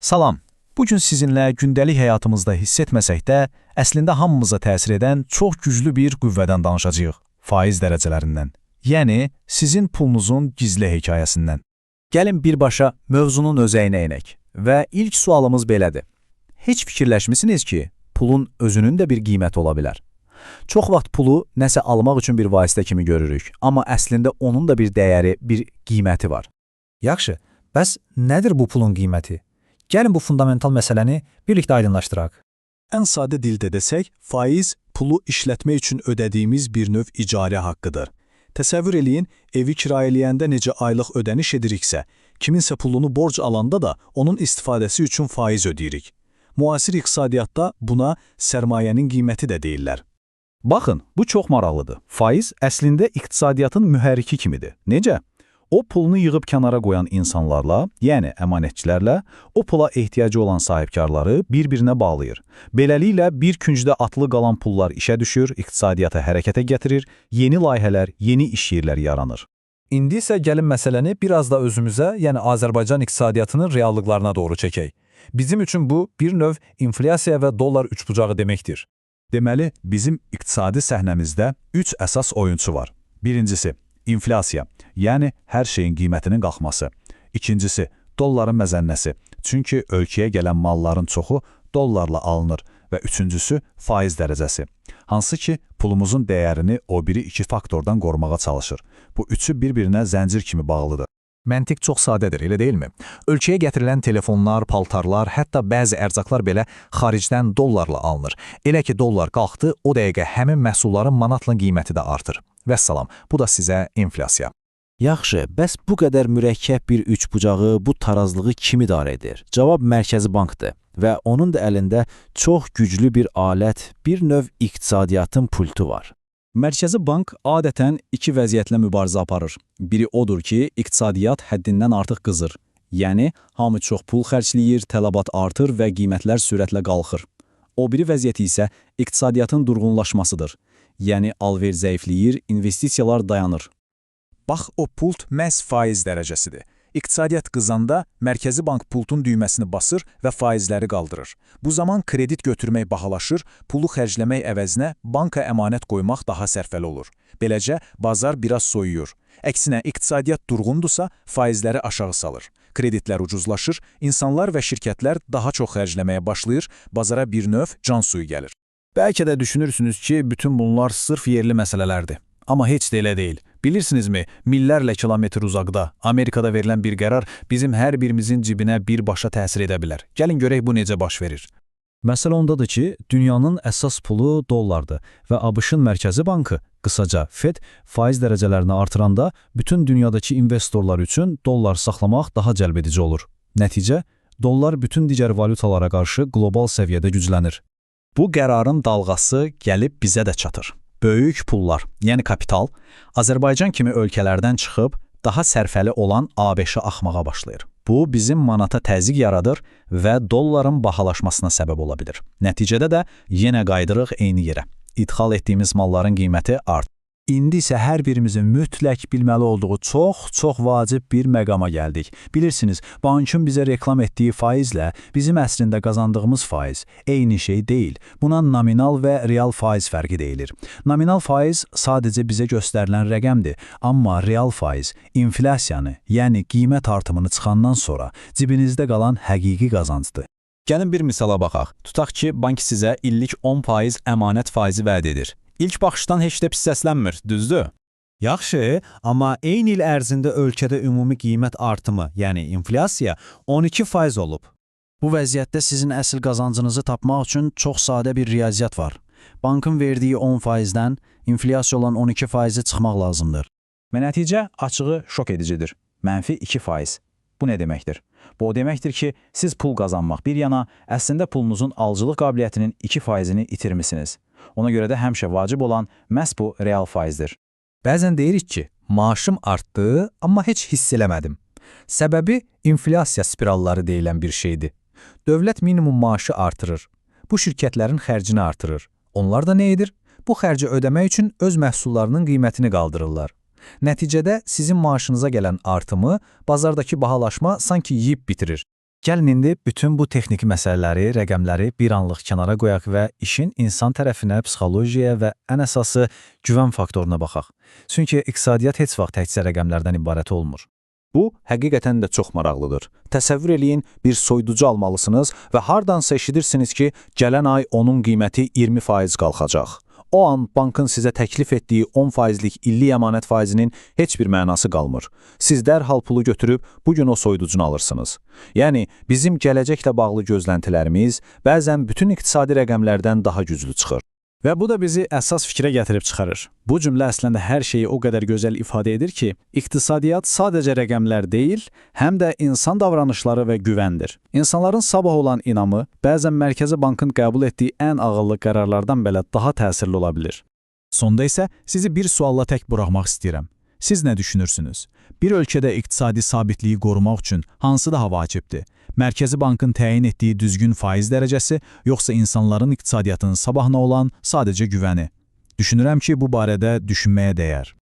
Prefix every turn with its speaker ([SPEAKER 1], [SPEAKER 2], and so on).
[SPEAKER 1] Salam. Bugün sizinlə gündəlik həyatımızda hiss etməsək də, əslində hamımıza təsir edən çox güclü bir qüvvədən danışacağıq. Faiz dərəcələrindən. Yəni, sizin pulunuzun gizli hekayəsindən. Gəlin birbaşa mövzunun özəyinə enək. Və ilk sualımız belədir. Heç fikirləşmisiniz ki, pulun özünün də bir qiyməti ola bilər? Çox vaxt pulu nəsə almaq üçün bir vasitə kimi görürük, amma əslində onun da bir dəyəri, bir qiyməti var.
[SPEAKER 2] Yaxşı, bəs nədir bu pulun qiyməti? Gəlin bu fundamental məsələni birlikdə aydınlaşdıraq.
[SPEAKER 3] Ən sadə dildə desək, faiz pulu işlətmək üçün ödədiyimiz bir növ icarə haqqıdır. Təsəvvür eləyin, evi kirayələyəndə necə aylıq ödəniş ediriksə, kiminsə pulunu borc alanda da onun istifadəsi üçün faiz ödeyirik. Müasir iqtisadiyyatda buna sərmayənin qiyməti də deyirlər.
[SPEAKER 1] Baxın, bu çox maraqlıdır. Faiz əslində iqtisadiyyatın mühərriki kimidir. Necə? O pulunu yığıb kənara qoyan insanlarla, yəni əmanətçilərlə, o pula ehtiyacı olan sahibkarları bir-birinə bağlayır. Beləliklə, bir küncdə atlı qalan pullar işə düşür, iqtisadiyyata hərəkətə gətirir, yeni layihələr, yeni iş yerləri yaranır.
[SPEAKER 2] İndi isə gəlin məsələni biraz da özümüzə, yəni Azərbaycan iqtisadiyyatının reallıqlarına doğru çəkək. Bizim üçün bu bir növ inflyasiya və dollar üçbucağı deməkdir.
[SPEAKER 3] Deməli, bizim iqtisadi səhnəmizdə 3 əsas oyunçu var. Birincisi, inflyasiya, yəni hər şeyin qiymətinin qalxması. İkincisi, dolların məzənnəsi, çünki ölkəyə gələn malların çoxu dollarla alınır. Və üçüncüsü, faiz dərəcəsi, hansı ki, pulumuzun dəyərini o biri iki faktordan qorumağa çalışır. Bu üçü bir-birinə zəncir kimi bağlıdır.
[SPEAKER 1] Məntiq çox sadədir, elə deyilmi? Ölkəyə gətirilən telefonlar, paltarlar, hətta bəzi ərzaqlar belə xaricdən dollarla alınır. Elə ki, dollar qalxdı, o dəqiqə həmin məhsulların manatla qiyməti də artır. Vəssalam, bu da sizə inflyasiya.
[SPEAKER 4] Yaxşı, bəs bu qədər mürəkkəb bir üçbucağı, bu tarazlığı kim idarə edir? Cavab Mərkəzi Bankdır və onun da əlində çox güclü bir alət, bir növ iqtisadiyyatın pultu var.
[SPEAKER 3] Mərkəzi Bank adətən iki vəziyyətlə mübarizə aparır. Biri odur ki, iqtisadiyyat həddindən artıq qızır. Yəni, hamı çox pul xərcləyir, tələbat artır və qiymətlər sürətlə qalxır. O biri vəziyyəti isə iqtisadiyyatın durğunlaşmasıdır. Yəni, alver zəifləyir, investisiyalar dayanır. Bax, o pult məhz faiz dərəcəsidir. İqtisadiyyat qızanda Mərkəzi Bank pultun düyməsini basır və faizləri qaldırır. Bu zaman kredit götürmək bahalaşır, pulu xərcləmək əvəzinə banka əmanət qoymaq daha sərfəli olur. Beləcə, bazar biraz soyuyur. Əksinə, iqtisadiyyat durğundursa, faizləri aşağı salır. Kreditlər ucuzlaşır, insanlar və şirkətlər daha çox xərcləməyə başlayır, bazara bir növ can suyu gəlir.
[SPEAKER 1] Bəlkə də düşünürsünüz ki, bütün bunlar sırf yerli məsələlərdir. Amma heç də elə deyil. Bilirsinizmi, millərlə kilometr uzaqda, Amerikada verilən bir qərar bizim hər birimizin cibinə birbaşa təsir edə bilər. Gəlin görək bu necə baş verir.
[SPEAKER 2] Məsələ ondadır ki, dünyanın əsas pulu dollardır və ABŞ-ın Mərkəzi Bankı, qısaca FED, faiz dərəcələrini artıranda bütün dünyadakı investorlar üçün dollar saxlamaq daha cəlbedici olur. Nəticə, dollar bütün digər valyutalara qarşı qlobal səviyyədə güclənir.
[SPEAKER 1] Bu qərarın dalğası gəlib bizə də çatır. Böyük pullar, yəni kapital, Azərbaycan kimi ölkələrdən çıxıb, daha sərfəli olan ABŞ-a axmağa başlayır. Bu, bizim manata təzyiq yaradır və dolların bahalaşmasına səbəb ola bilir. Nəticədə də yenə qaydırıq eyni yerə. İdxal etdiyimiz malların qiyməti artır.
[SPEAKER 3] İndi isə hər birimizin mütləq bilməli olduğu çox vacib bir məqama gəldik. Bilirsiniz, bankın bizə reklam etdiyi faizlə bizim əslində qazandığımız faiz eyni şey deyil. Buna nominal və real faiz fərqi deyilir. Nominal faiz sadəcə bizə göstərilən rəqəmdir, amma real faiz inflyasiyanı, yəni qiymət artımını çıxandan sonra cibinizdə qalan həqiqi qazancdır.
[SPEAKER 1] Gəlin bir misala baxaq. Tutaq ki, bank sizə illik 10% əmanət faizi vəd edir. İlk baxışdan heç də pis səslənmir, düzdür?
[SPEAKER 2] Yaxşı, amma eyni il ərzində ölkədə ümumi qiymət artımı, yəni inflyasiya 12% olub.
[SPEAKER 4] Bu vəziyyətdə sizin əsl qazancınızı tapmaq üçün çox sadə bir riyaziyyat var. Bankın verdiyi 10%-dən inflyasiya olan 12%-i çıxmaq lazımdır.
[SPEAKER 3] Və nəticə açığı şok edicidir. Mənfi 2%. Bu nə deməkdir? Bu o deməkdir ki, siz pul qazanmaq bir yana, əslində pulunuzun alıcılıq qabiliyyətinin 2%-ni itirmisiniz. Ona görə də həmişə vacib olan məhz bu real faizdir.
[SPEAKER 2] Bəzən deyirik ki, maaşım artdı, amma heç hiss eləmədim. Səbəbi inflyasiya spiralları deyilən bir şeydir. Dövlət minimum maaşı artırır. Bu şirkətlərin xərcini artırır. Onlar da nə edir? Bu xərci ödəmək üçün öz məhsullarının qiymətini qaldırırlar. Nəticədə sizin maaşınıza gələn artımı bazardakı bahalaşma sanki yeyib bitirir. Gəlin indi bütün bu texniki məsələləri, rəqəmləri bir anlıq kənara qoyaq və işin insan tərəfinə, psixologiyaya və ən əsası güvən faktoruna baxaq. Çünki iqtisadiyyat heç vaxt təkcə rəqəmlərdən ibarət olmur.
[SPEAKER 3] Bu, həqiqətən də çox maraqlıdır. Təsəvvür eləyin, bir soyuducu almalısınız və hardansa eşidirsiniz ki, gələn ay onun qiyməti 20% qalxacaq. O an bankın sizə təklif etdiyi 10%lik illik əmanət faizinin heç bir mənası qalmır. Siz dərhal pulu götürüb bugün o soyuducunu alırsınız. Yəni, bizim gələcəklə bağlı gözləntilərimiz bəzən bütün iqtisadi rəqəmlərdən daha güclü çıxır.
[SPEAKER 2] Və bu da bizi əsas fikrə gətirib çıxarır. Bu cümlə əslində hər şeyi o qədər gözəl ifadə edir ki, iqtisadiyyat sadəcə rəqəmlər deyil, həm də insan davranışları və güvəndir. İnsanların sabah olan inamı bəzən Mərkəzi Bankın qəbul etdiyi ən ağıllı qərarlardan belə daha təsirli ola bilir.
[SPEAKER 1] Sonda isə sizi bir sualla tək buraxmaq istəyirəm. Siz nə düşünürsünüz? Bir ölkədə iqtisadi sabitliyi qorumaq üçün hansı daha vacibdir? Mərkəzi Bankın təyin etdiyi düzgün faiz dərəcəsi, yoxsa insanların iqtisadiyyatının sabahına olan sadəcə güvəni? Düşünürəm ki, bu barədə düşünməyə dəyər.